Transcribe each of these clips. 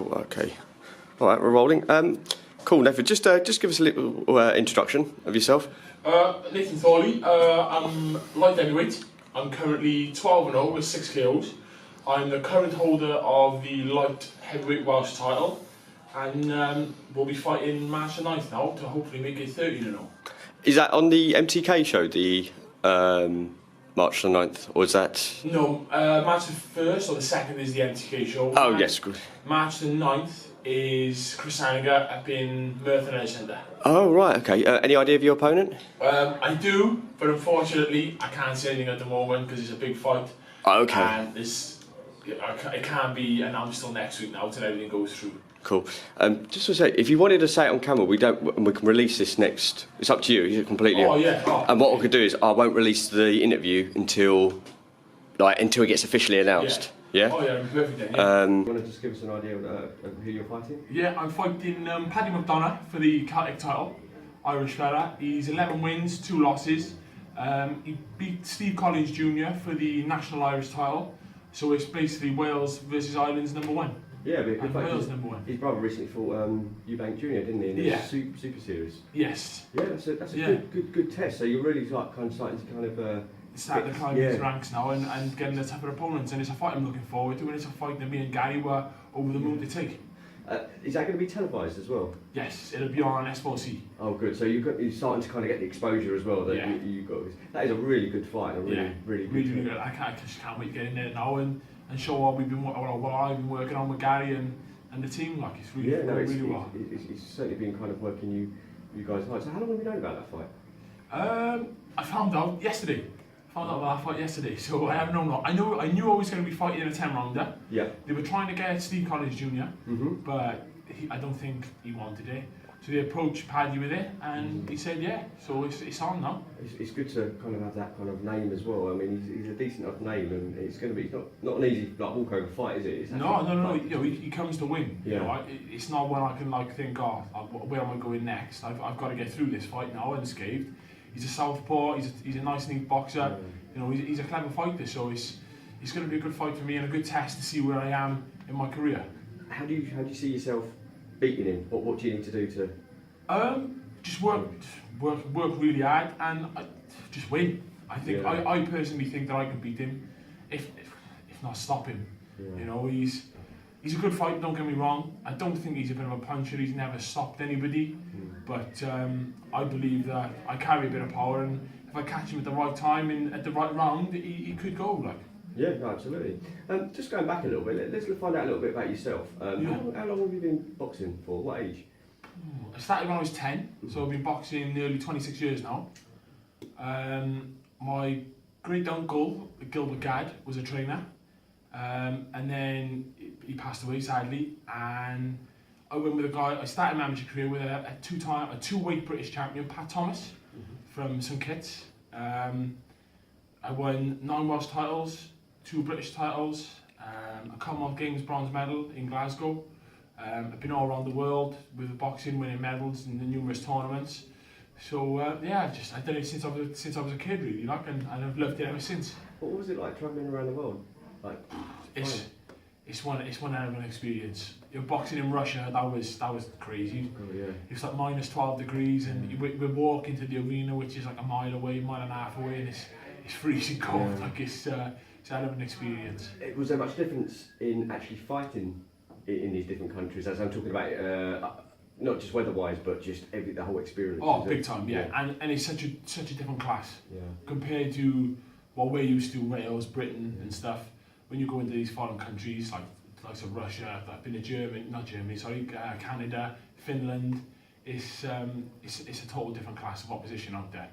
Cool. Okay. All right, we're rolling. Cool, Nathan. Just give us a little introduction of yourself. Nathan Thorley. I'm light heavyweight. I'm currently 12-0 with 6 KOs. I'm the current holder of the light heavyweight Welsh title, and we'll be fighting March the 9th now to hopefully make it 13-0. Is that on the MTK show, the March the 9th, or is that? No, March the 1st or the 2nd is the MTK show. Oh, yes, good. March the 9th is Chris Haniger up in Merthyr Centre. Oh, right, okay. Any idea of your opponent? I do, but unfortunately I can't say anything at the moment because it's a big fight. Oh, okay. And it can't be announced till next week now till everything goes through. Cool. Just to say, if you wanted to say it on camera, we can release this next. It's up to you. It's completely. Oh yeah. Oh, and what I could do is I won't release the interview until it gets officially announced. Yeah. Oh yeah, perfect then. Yeah. You want to just give us an idea of who you're fighting? Yeah, I'm fighting Paddy McDonough for the Celtic title. Irish fella. He's 11 wins, 2 losses. He beat Steve Collins Jr. for the National Irish title. So it's basically Wales versus Ireland's #1. Yeah, but in fact, Wales #1. His brother recently fought Eubank Jr., didn't he? In the Super Series. Yes. Yeah, that's a good test. So you're really starting to starting to climb his ranks now and getting the tougher opponents, and it's a fight I'm looking forward to, and it's a fight that me and Gary were over the moon to take. Is that going to be televised as well? Yes, it'll be on S4C. Oh, good. So you're starting to kind of get the exposure as well that you got. That is a really good fight. Really good. I just can't wait to get in there now and show what I've been working on with Gary and the team. Like it's really really well. It's certainly been kind of working you guys hard. So how long have you known about that fight? I found out yesterday. About that fight yesterday, so I have known. I knew I was going to be fighting in a 10-rounder. Yeah. They were trying to get Steve Collins Jr., but I don't think he wanted it. So they approached Paddy with it, and he said yeah. So it's on now. It's good to kind of have that kind of name as well. I mean, he's a decent enough name, and it's going to be not an easy walkover fight, is it? No. You know, he comes to win. Yeah. You know, it's not when I can think, where am I going next? I've got to get through this fight now unscathed. He's a southpaw. He's a nice, neat boxer. You know, he's a clever fighter. So it's going to be a good fight for me and a good test to see where I am in my career. How do you see yourself beating him? What do you need to do to? Just work really hard and just win. I think I personally think that I can beat him, if not stop him. Yeah. You know, he's a good fighter. Don't get me wrong. I don't think he's a bit of a puncher. He's never stopped anybody. But I believe that I carry a bit of power, and if I catch him at the right time and at the right round, he could go like. Yeah, no, absolutely. Just going back a little bit, let's find out a little bit about yourself. How long have you been boxing for? What age? I started when I was 10, so I've been boxing nearly 26 years now. My great uncle, Gilbert Gadd, was a trainer, and then he passed away sadly, and I went with a guy. I started my amateur career with a two-weight British champion, Pat Thomas, from St Kitts. I won 9 Welsh titles, 2 British titles, a Commonwealth Games bronze medal in Glasgow. I've been all around the world with boxing, winning medals in the numerous tournaments. So I've done it since I was a kid, really, and I've loved it ever since. What was it like travelling around the world? It's one hell of an experience. You're boxing in Russia, that was crazy. Oh, yeah. It's like minus 12 degrees, and we walk into the arena, which is like a mile away, mile and a half away, and it's freezing cold. Yeah. Like it's a hell of an experience. Was there much difference in actually fighting in these different countries? As I'm talking about, not just weather-wise, but just the whole experience. Oh, big time, yeah. And it's such a different class compared to what we're used to, Wales, Britain, and stuff. When you go into these foreign countries like Russia, I've been to Canada, Finland, it's a total different class of opposition out there.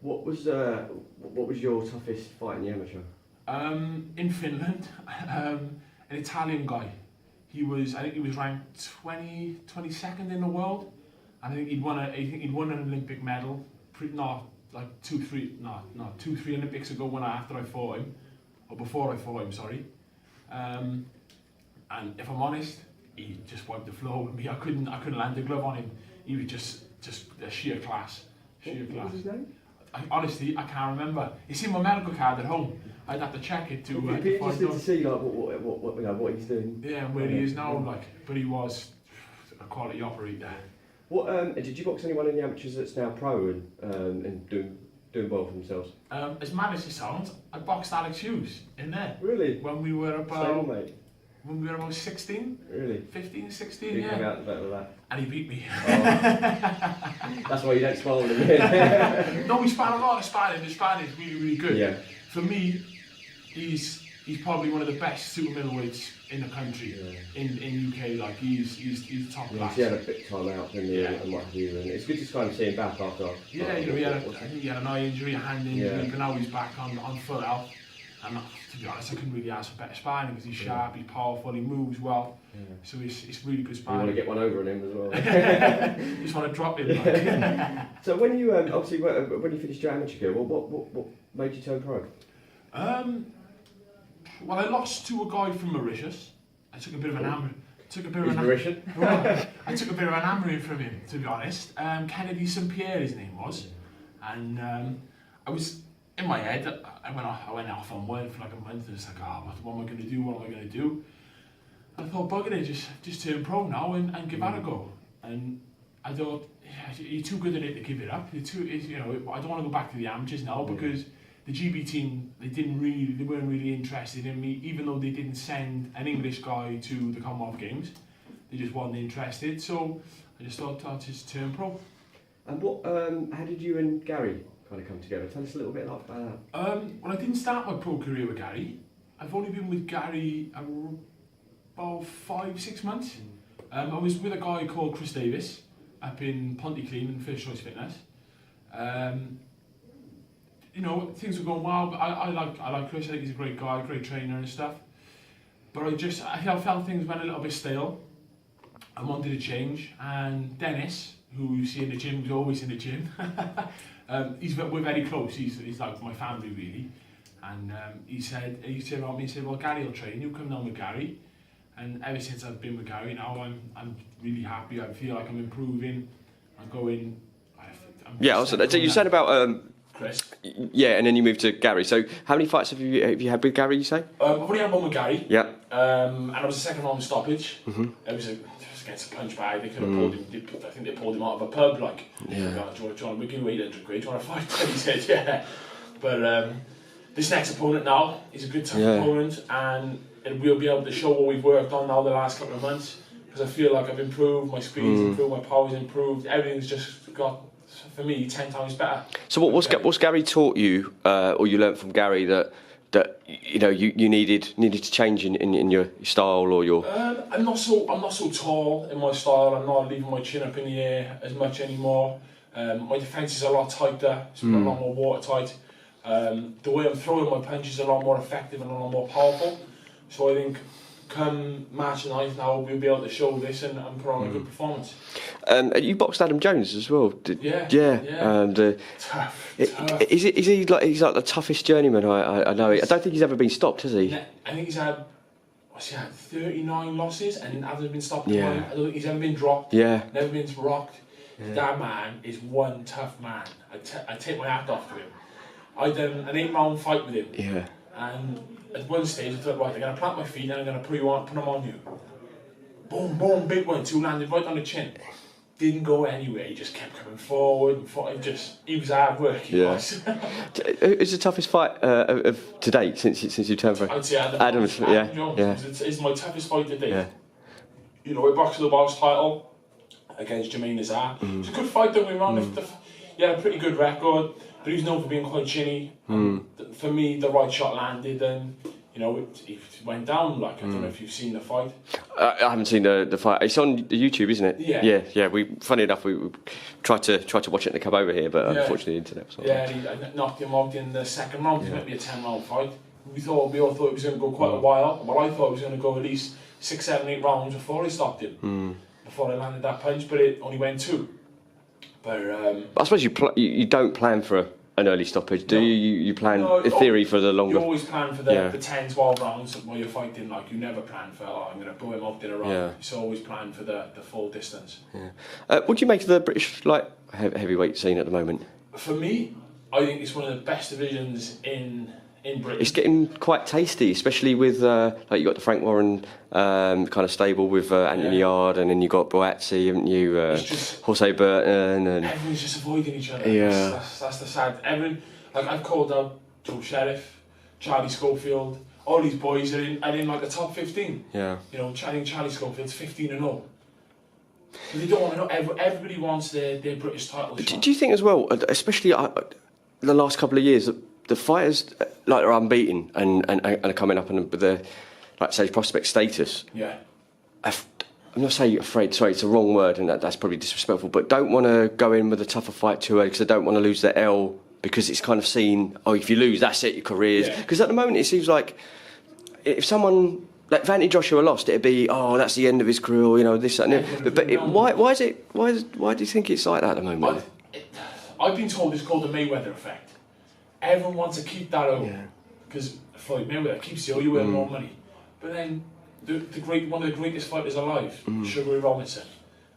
What was your toughest fight in the amateur? In Finland, an Italian guy. I think he was ranked 22nd in the world. I think he'd won an Olympic medal. 2-3 Olympics ago after I fought him. Or before I fought him, sorry. And if I'm honest, he just wiped the floor with me. I couldn't land a glove on him. He was just a sheer class. What was his name? honestly, I can't remember. It's in my medical card at home. I'd have to check it to It'd be find interesting out. to see like what he's doing. Yeah, and where he is now, like, but he was a quality operator. What did you box anyone in the amateurs that's now pro and doing well for themselves? As mad as it sounds, I boxed Alex Hughes in there. Really? When we were about Same, mate. when we were about 16, Really? 15, 16, You yeah. come out better than that. And he beat me. Oh. That's why you don't smile at him. No, we sparred a lot of sparring. The sparring is really, really good. Yeah. For me, he's probably one of the best super middleweights in the country, in UK. Like he's top class. He had a bit time out, didn't he? Yeah. And what have you. And it's good to kind of see him back after. Yeah, you know, I think he had an eye injury, a hand injury, but now he's back on full health. And to be honest, I couldn't really ask for better sparring because he's sharp, he's powerful, he moves well. Yeah. So it's really good sparring. You want to get one over on him as well. You just want to drop him. Like. So when you obviously when you finished your amateur career, what made you turn pro? Well, I lost to a guy from Mauritius. I took a bit of an hammering. Mauritian? Well, I took a bit of an hammering from him, to be honest. Kennedy St Pierre, his name was, and I was in my head. I went off on one for like a month, and it's like, what am I going to do? What am I going to do? And I thought, bugger it, just turn pro now and give that a go. And I thought, you're too good at it to give it up. I don't want to go back to the amateurs now because the GB team, they weren't really interested in me, even though they didn't send an English guy to the Commonwealth Games. They just weren't interested. So I just thought I'd just turn pro. And how did you and Gary kind of come together? Tell us a little bit about that. Well, I didn't start my pro career with Gary. I've only been with Gary about 5-6 months. I was with a guy called Chris Davis up in Pontyclean in First Choice Fitness. You know, things were going well, but I like Chris. I think he's a great guy, great trainer and stuff. But I felt things went a little bit stale. I wanted to change, and Dennis, who you see in the gym, he's always in the gym. We're very close. He's like my family really. And he said around me, well, Gary will train you. Come down with Gary. And ever since I've been with Gary, now I'm really happy. I feel like I'm improving. I'm going. So you said about Chris. Yeah, and then you moved to Gary. So how many fights have you had with Gary, you say? I've only had one with Gary. Yeah. And it was the second round stoppage. It was against a punch bag. They could have pulled him. I think they pulled him out of a pub. Like, yeah. John, we give you 800 quid. Do you want to fight? And he said, yeah. But this next opponent now is a good tough opponent, and we'll be able to show what we've worked on now the last couple of months. Because I feel like I've improved. My speed's improved. My power's improved. Everything's just got, for me, 10 times better. So what's Gary taught you, or you learnt from Gary that you know you needed to change in your style or your? I'm not so tall in my style. I'm not leaving my chin up in the air as much anymore. My defence is a lot tighter. It's a lot more watertight. The way I'm throwing my punches is a lot more effective and a lot more powerful. So I think come March 9th now we'll be able to show this and put on a good performance. You boxed Adam Jones as well. Yeah. And Tough. Is he like the toughest journeyman? I know. I don't think he's ever been stopped, has he? I think he's had 39 losses and hasn't been stopped. Yeah. I don't think he's ever been dropped. Yeah. Never been rocked. Yeah. That man is one tough man. I take my hat off to him. I done an 8-round fight with him. Yeah. And at one stage I thought, right, I'm going to plant my feet and I'm going to put them on you. Boom, boom, big one, 2 landed right on the chin. Didn't go anywhere, he just kept coming forward and fought. He was hard work, he was. Who's the toughest fight to date since you turned pro? I'd say Adam Jones. It's my toughest fight to date. Yeah. You know, I boxed the Welsh title against Jermaine Nazar. It was a good fight, don't get me wrong. He had a pretty good record, but he was known for being quite chinny. For me, the right shot landed and, you know, it went down. Like, I don't know if you've seen the fight. I haven't seen the fight. It's on YouTube, isn't it? Yeah. Funny enough, we tried to watch it in the cab over here, but unfortunately the internet was on. Yeah, he knocked him out in the second round. It was meant to be a 10-round fight. We all thought it was going to go quite a while. Well, I thought it was going to go at least 6, 7, 8 rounds before he stopped him. Before I landed that punch, but it only went 2. But I suppose you don't plan for an early stoppage, do you? You plan in theory for the longer. You always plan for the 10, 12 rounds while you're fighting. Like, you never plan for, I'm going to blow him up in a round. Yeah. You always plan for the full distance. Yeah. What do you make of the British heavyweight scene at the moment? For me, I think it's one of the best divisions in Britain. It's getting quite tasty, especially with like you got the Frank Warren kind of stable with Anthony Yard, and then you got Boazzi, haven't you? Jose Burton, and everyone's just avoiding each other. Yeah, that's the sad. Everyone, like I've called out Joe Sheriff, Charlie Schofield. All these boys are in like the top 15. Yeah. You know, I think Charlie Schofield's 15-0. But they don't want to know. Everybody wants their British title shot. Do you think as well, especially the last couple of years, the fighters like are unbeaten and are coming up with their, like say, prospect status? Yeah. I'm not saying afraid. Sorry, it's a wrong word, and that's probably disrespectful. But don't want to go in with a tougher fight too early because they don't want to lose their L. Because it's kind of seen, oh, if you lose, that's it, your career's. Because at the moment, it seems like if someone like Vanty Joshua lost, it'd be, oh, that's the end of his career, or, you know, this, that, and that. But why do you think it's like that at the moment? I've been told it's called the Mayweather effect. Everyone wants to keep that over because Floyd Mayweather keeps you, you earn more money. But then one of the greatest fighters alive, Sugar Ray Robinson,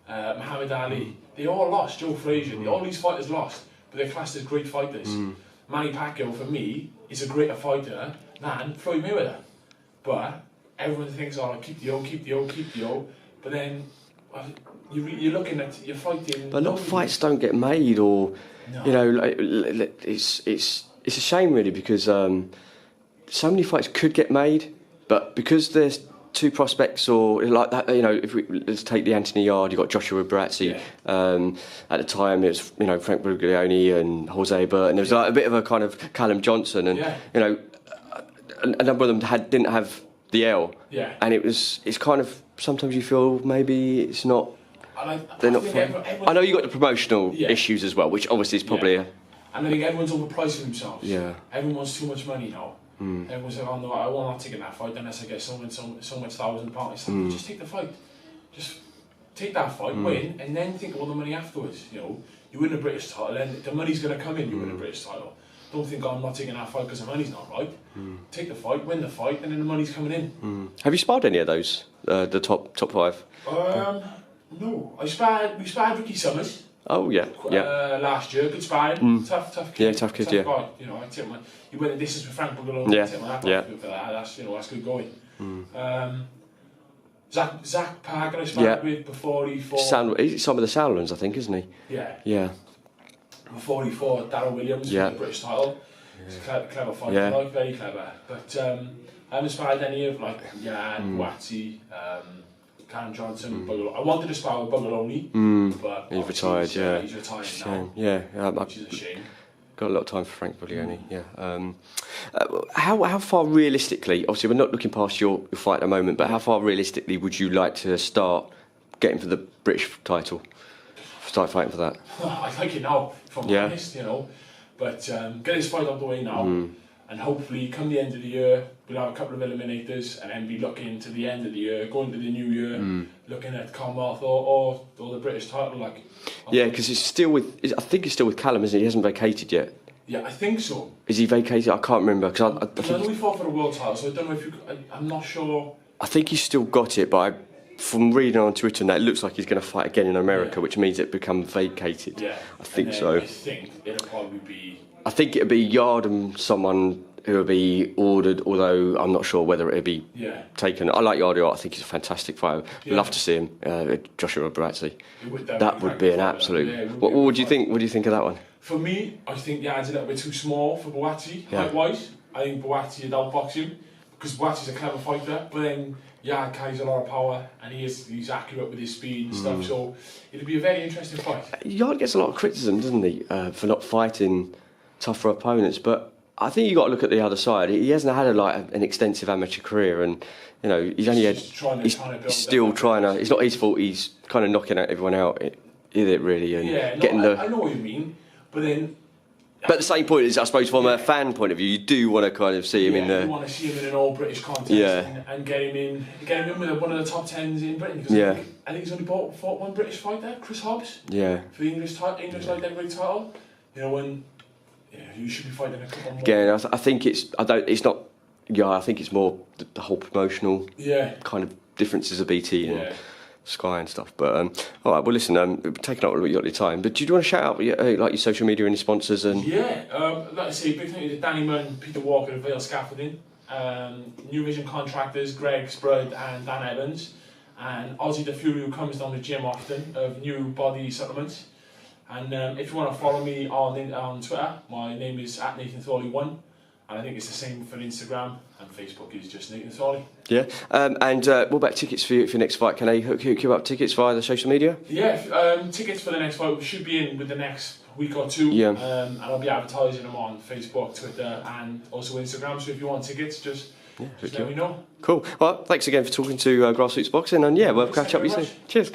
Muhammad Ali, they all lost. Joe Frazier, all these fighters lost. But they're classed as great fighters. Manny Pacquiao, for me, is a greater fighter than Floyd Mayweather. But everyone thinks, oh, keep the O. But then you're looking at, you're fighting. But a lot of fights don't get made, or you know, it's a shame really because so many fights could get made, but because there's two prospects or like that, you know, let's take the Anthony Yard, you got Joshua Barazzi. At the time it was, you know, Frank Buglioni and Jose Burton. There was like a bit of a kind of Callum Johnson, and you know, a number of them didn't have the L. And it's kind of, sometimes you feel maybe it's not. They're not. I know you got the promotional issues as well, which obviously is probably. And I think everyone's overpricing themselves. Everyone wants too much money now. Everyone's like, oh no, I will not take that fight unless I get so much £1,000. Just take the fight. Just take that fight, win, and then think of all the money afterwards. You know, you win a British title, and the money's going to come in. You win a British title. Don't think, oh, I'm not taking that fight because the money's not right. Take the fight, win the fight, and then the money's coming in. Have you sparred any of those? The top five? No, we sparred Ricky Summers. Oh yeah. Last year, good sparring. Tough kid. Yeah, tough kid. Guy. You know, I take my. You went the distance with Frank Buglioni. I take my hat off for that. That's, you know, that's good going. Zach Parker I sparred with before he fought. He's some of the Soundlands, I think, isn't he? Yeah. Before he fought Darryl Williams for the British title. He's a clever fighter, like, very clever. But I haven't sparred any of like Boazzi, Callum Johnson, I wanted to spar with Buglioni, but he's retired. He's retired now. Which is a shame. Got a lot of time for Frank Buglioni. How far realistically? Obviously, we're not looking past your fight at the moment, but how far realistically would you like to start getting for the British title? Start fighting for that. I like it now, if I'm honest, you know. But get this fight out of the way now. And hopefully, come the end of the year, we'll have a couple of eliminators, and then be looking to the end of the year, going to the new year, looking at Commonwealth or the British title. Like, because it's still with. I think it's still with Callum, isn't it? He hasn't vacated yet. Yeah, I think so. Is he vacated? I can't remember because I know we fought for the world title, so I don't know if you. I'm not sure. I think he's still got it, but from reading on Twitter, and that it looks like he's going to fight again in America, which means it become vacated. Yeah, I think so. I think it'll probably be. I think it'd be Yard and someone who would be ordered, although I'm not sure whether it'd be taken. I like Yard. I think he's a fantastic fighter. Love to see him, Joshua Barazzi. That would be an absolute. What would you think? What do you think of that one? For me, I think Yard's a little bit too small for Boazzi height-wise. I think Boazzi would outbox him because Boazzi's a clever fighter, but then Yard carries a lot of power and he's accurate with his speed and stuff. So it'd be a very interesting fight. Yard gets a lot of criticism, doesn't he, for not fighting tougher opponents, but I think you got to look at the other side. He hasn't had an extensive amateur career, and you know he's only had. He's still trying to. It's not his fault. He's kind of knocking everyone out, is it really? And getting I know what you mean, but then. But at the same point is, I suppose, from a fan point of view, you do want to kind of see him in the. You want to see him in an all-British contest and get him in with one of the top 10s in Britain. Because I think he's only fought one British fighter, Chris Hobbs. For the English light heavyweight title. You know when. You should be fighting a couple more. Again, I think it's. It's not. Yeah, I think it's more the whole promotional kind of differences of BT and Sky and stuff. But all right, well, listen, taking up a little bit of your time, but do you want to shout out like your social media and your sponsors? And Like I say, big thank you to Danny Munn, Peter Walker of Vale Scaffolding, New Vision Contractors, Greg Sprudd and Dan Evans, and Ozzy the Fury, who comes down to the gym often, of New Body Supplements. And if you want to follow me on Twitter, my name is @NathanThorley1, and I think it's the same for Instagram, and Facebook is just Nathan Thorley. Yeah, and what about tickets for your next fight? Can they hook you up tickets via the social media? Yeah, tickets for the next fight should be in with the next week or two. Yeah. And I'll be advertising them on Facebook, Twitter, and also Instagram. So if you want tickets, just let me know. Cool. Well, thanks again for talking to Grassroots Boxing, and yeah, we'll catch up with you soon. Cheers.